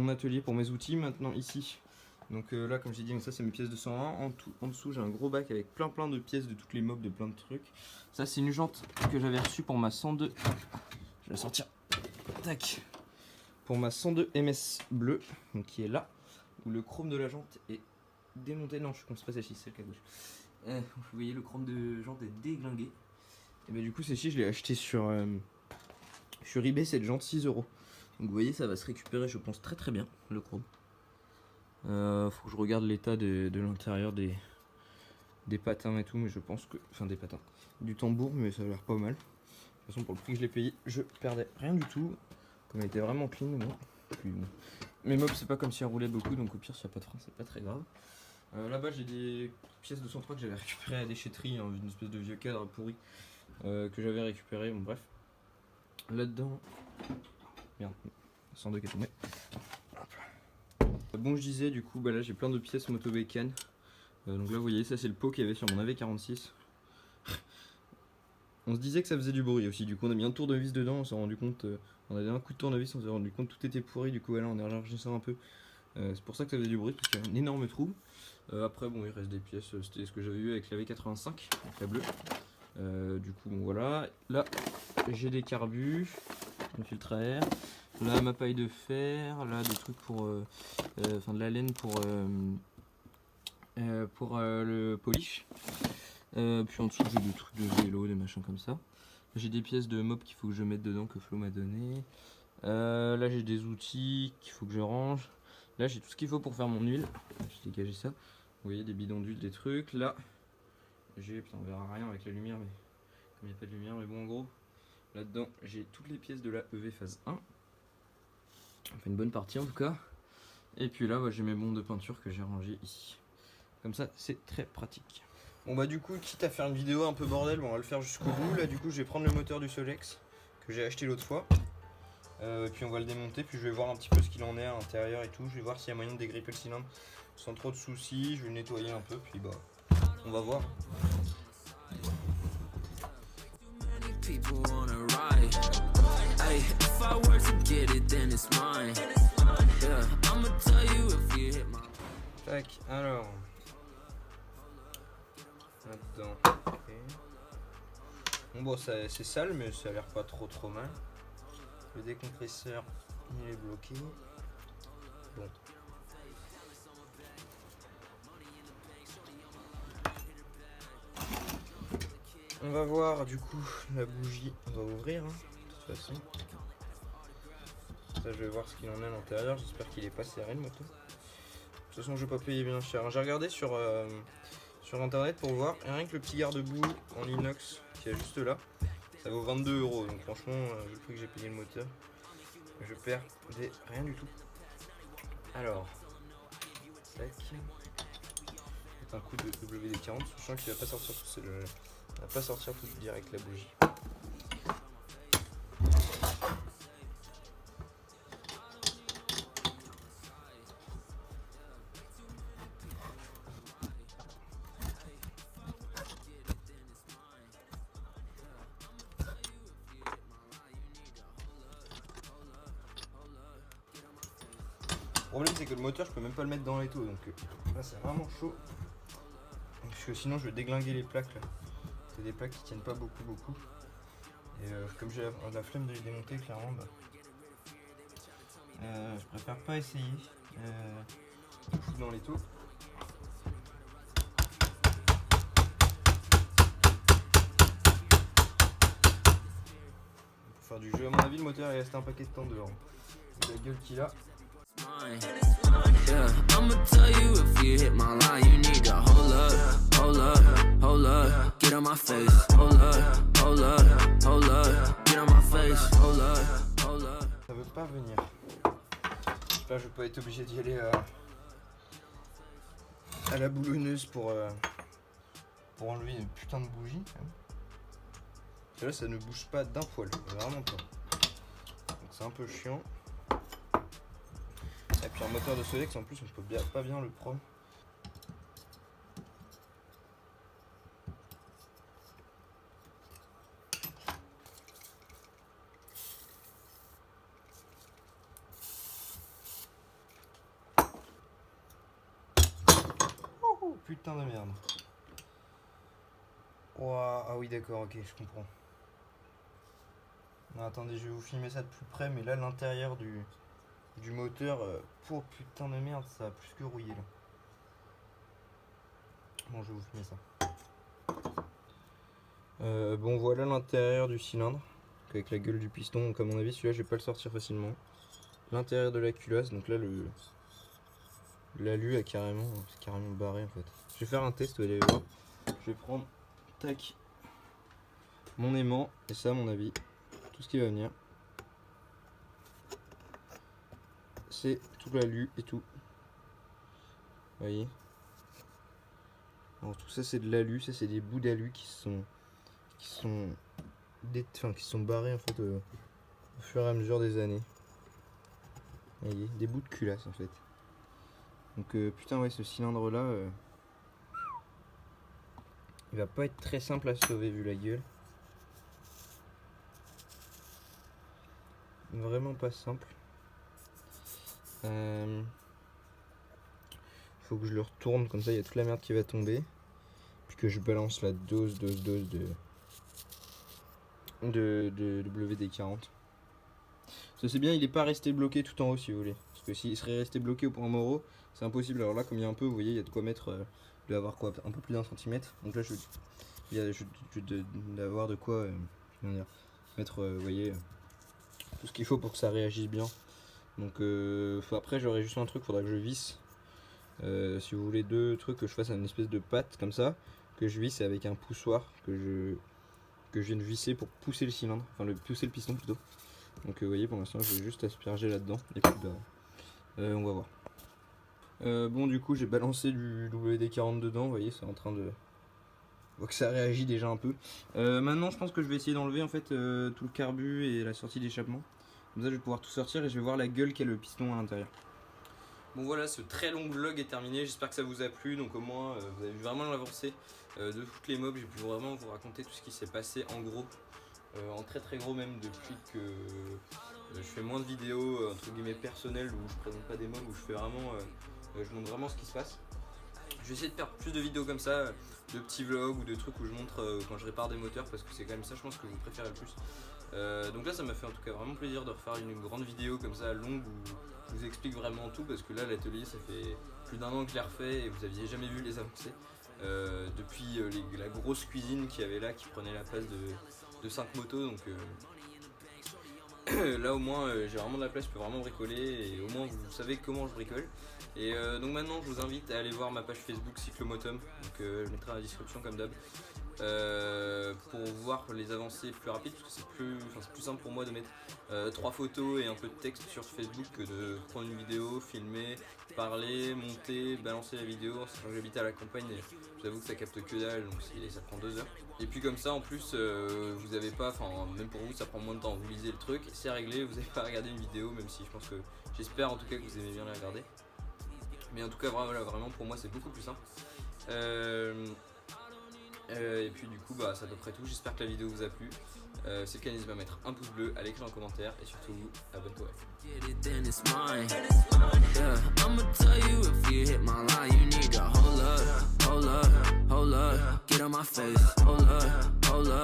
atelier, pour mes outils. Maintenant ici, donc là comme j'ai dit, donc ça c'est mes pièces de 101. En dessous j'ai un gros bac avec plein de pièces de toutes les mobs, de plein de trucs. Ça c'est une jante que j'avais reçue pour ma 102. Je vais la sortir. Tac. Pour ma 102 MS bleue, donc qui est là, où le chrome de la jante est démonté. Non, je pense pas celle-ci, celle qui est à gauche. Vous voyez, le chrome de jante est déglingué. Et bah du coup celle-ci je l'ai acheté sur eBay, cette jante 6 €. Donc vous voyez, ça va se récupérer je pense très bien le chrome. Faut que je regarde l'état de l'intérieur des patins et tout, mais je pense que, enfin des patins, du tambour, mais ça a l'air pas mal. De toute façon pour le prix que je l'ai payé, je perdais rien du tout. Comme elle était vraiment clean, bon. Puis, bon. Mes mobs c'est pas comme si elle roulait beaucoup, donc au pire s'il n'y a pas de frein c'est pas très grave. Là-bas j'ai des pièces de 103 que j'avais récupérées à la déchetterie, hein, une espèce de vieux cadre pourri que j'avais récupéré, bon bref. Là-dedans, merde, 102 qui est tombé. Bon je disais du coup, bah là j'ai plein de pièces moto bécane. Donc là vous voyez, ça c'est le pot qu'il y avait sur mon AV46. On se disait que ça faisait du bruit aussi, du coup on a mis un tournevis dedans, on s'est rendu compte, on avait un coup de tournevis, on s'est rendu compte que tout était pourri, du coup voilà, on a élargi ça un peu. C'est pour ça que ça faisait du bruit, parce qu'il y a un énorme trou. Après bon il reste des pièces, c'était ce que j'avais eu avec la V85, avec la bleue. Du coup bon voilà, là j'ai des carbus, une filtre à air, là ma paille de fer, là des trucs pour, enfin de la laine pour le polish. Puis en dessous j'ai des trucs de vélo, des machins comme ça. J'ai des pièces de mob qu'il faut que je mette dedans que Flo m'a donné. Là j'ai des outils qu'il faut que je range. Là j'ai tout ce qu'il faut pour faire mon huile. J'ai dégagé ça. Vous voyez des bidons d'huile, des trucs. Là j'ai, putain on verra rien avec la lumière, mais comme il n'y a pas de lumière, mais bon en gros. Là dedans j'ai toutes les pièces de la EV phase 1. Enfin une bonne partie en tout cas. Et puis là bah, j'ai mes bons de peinture que j'ai rangés ici. Comme ça c'est très pratique. Bon bah du coup, quitte à faire une vidéo un peu bordel, bon, on va le faire jusqu'au bout. Là du coup je vais prendre le moteur du Solex que j'ai acheté l'autre fois. Puis on va le démonter, puis je vais voir un petit peu ce qu'il en est à l'intérieur et tout. Je vais voir s'il y a moyen de dégripper le cylindre sans trop de soucis. Je vais le nettoyer un peu, puis bah on va voir. Tac, alors là-dedans. Okay. Bon c'est sale mais ça a l'air pas trop mal. Le décompresseur il est bloqué. Bon. On va voir du coup la bougie, on va ouvrir de toute façon. Ça, je vais voir ce qu'il en est à l'intérieur, j'espère qu'il est pas serré le moteur. De toute façon je vais pas payer bien cher. J'ai regardé sur internet pour voir, et rien que le petit garde-boue en inox qui est juste là, ça vaut 22 €. Donc franchement, vu le prix que j'ai payé le moteur, je perds rien du tout. Alors, tac. C'est un coup de WD-40, sachant qu'il va pas sortir tout seul. Il va pas sortir tout direct la bougie. Le problème c'est que le moteur je peux même pas le mettre dans l'étau, donc là c'est vraiment chaud. Parce que sinon je vais déglinguer les plaques là. C'est des plaques qui tiennent pas beaucoup. Et comme j'ai la flemme de les démonter clairement, je préfère pas essayer de foutre dans l'étau. Pour faire du jeu, à mon avis le moteur il reste un paquet de temps dehors. La gueule qu'il a. Yeah, I'ma tell you if you hit my line, you need to hold up, get on my face, hold up, get on my face, hold up. Ça veut pas venir. J'espère que je vais pas être obligé d'y aller à la boulonneuse pour enlever une putain de bougie. Et là ça ne bouge pas d'un poil, vraiment pas. Donc c'est un peu chiant. Et puis un moteur de Solex en plus on peut pas bien le prendre. Oh, putain de merde. Ouah, ah oui d'accord, ok, je comprends. Non, attendez, je vais vous filmer ça de plus près, mais là l'intérieur du moteur, pour putain de merde, ça a plus que rouillé là. Bon, je vais vous filmer ça. Bon, voilà l'intérieur du cylindre, avec la gueule du piston. Donc à mon avis, celui-là, je vais pas le sortir facilement. L'intérieur de la culasse, donc là, l'alu c'est carrément barré en fait. Je vais faire un test, vous allez voir. Je vais prendre, tac, mon aimant, et ça, à mon avis, tout ce qui va venir, c'est tout l'alu et tout. Vous voyez. Alors tout ça c'est de l'alu, ça c'est des bouts d'alu qui sont barrés en fait au fur et à mesure des années. Vous voyez, des bouts de culasse en fait. Donc putain ouais, ce cylindre là, il va pas être très simple à sauver vu la gueule. Vraiment pas simple. Faut que je le retourne, comme ça il y a toute la merde qui va tomber. Puis que je balance la dose de WD-40. Ça c'est bien, il est pas resté bloqué tout en haut si vous voulez. Parce que s'il serait resté bloqué au point mort, c'est impossible. Alors là, comme il y a un peu, vous voyez, il y a de quoi mettre, il doit avoir quoi, un peu plus d'1 centimètre. Donc là, je vais avoir de quoi mettre, vous voyez, tout ce qu'il faut pour que ça réagisse bien. Donc après j'aurais juste un truc, faudra que je visse. Si vous voulez deux trucs, que je fasse une espèce de patte comme ça, que je visse avec un poussoir que je viens de visser pour pousser le cylindre, enfin pousser le piston plutôt. Donc vous voyez, pour l'instant je vais juste asperger là-dedans et puis on va voir. Bon, du coup j'ai balancé du WD-40 dedans, vous voyez, c'est en train de... On voit que ça réagit déjà un peu. Maintenant je pense que je vais essayer d'enlever en fait tout le carbu et la sortie d'échappement. Comme ça je vais pouvoir tout sortir et je vais voir la gueule qu'a le piston à l'intérieur. Bon voilà, ce très long vlog est terminé, j'espère que ça vous a plu. Donc au moins vous avez vu vraiment l'avancée de toutes les mobs. J'ai pu vraiment vous raconter tout ce qui s'est passé en gros, en très gros même, depuis que je fais moins de vidéos entre guillemets personnelles où je présente pas des mobs, où je fais vraiment, je montre vraiment ce qui se passe. Je vais essayer de faire plus de vidéos comme ça, de petits vlogs ou de trucs où je montre quand je répare des moteurs, parce que c'est quand même ça je pense que vous préférez le plus. Donc là ça m'a fait en tout cas vraiment plaisir de refaire une grande vidéo comme ça longue où je vous explique vraiment tout, parce que là l'atelier ça fait plus d'1 an que je l'ai refait et vous aviez jamais vu les avancées. depuis la grosse cuisine qu'il y avait là qui prenait la place de 5 motos. Donc là au moins j'ai vraiment de la place, je peux vraiment bricoler et au moins vous savez comment je bricole. Et donc maintenant je vous invite à aller voir ma page Facebook Cyclomotum, donc je mettrai dans la description comme d'hab, pour voir les avancées plus rapides, parce que c'est plus simple pour moi de mettre 3 photos et un peu de texte sur Facebook que de prendre une vidéo, filmer, parler, monter, balancer la vidéo. Sachant que j'habite à la campagne, je vous avoue que ça capte que dalle, donc ça prend 2 heures. Et puis comme ça en plus vous avez pas, même pour vous ça prend moins de temps, vous lisez le truc, c'est réglé, vous n'avez pas à regarder une vidéo, même si je pense que, j'espère en tout cas que vous aimez bien la regarder. Mais en tout cas voilà, vraiment pour moi c'est beaucoup plus simple. Et puis du coup bah c'est à peu près tout, j'espère que la vidéo vous a plu. C'est le cas, n'hésitez pas à mettre un pouce bleu, à l'écrit en commentaire et surtout abonne-toi. Get it, then it's mine. Yeah, I'ma tell you if you hit my line, you need to hold up, hold up, hold up. Get on my face, hold up, hold up.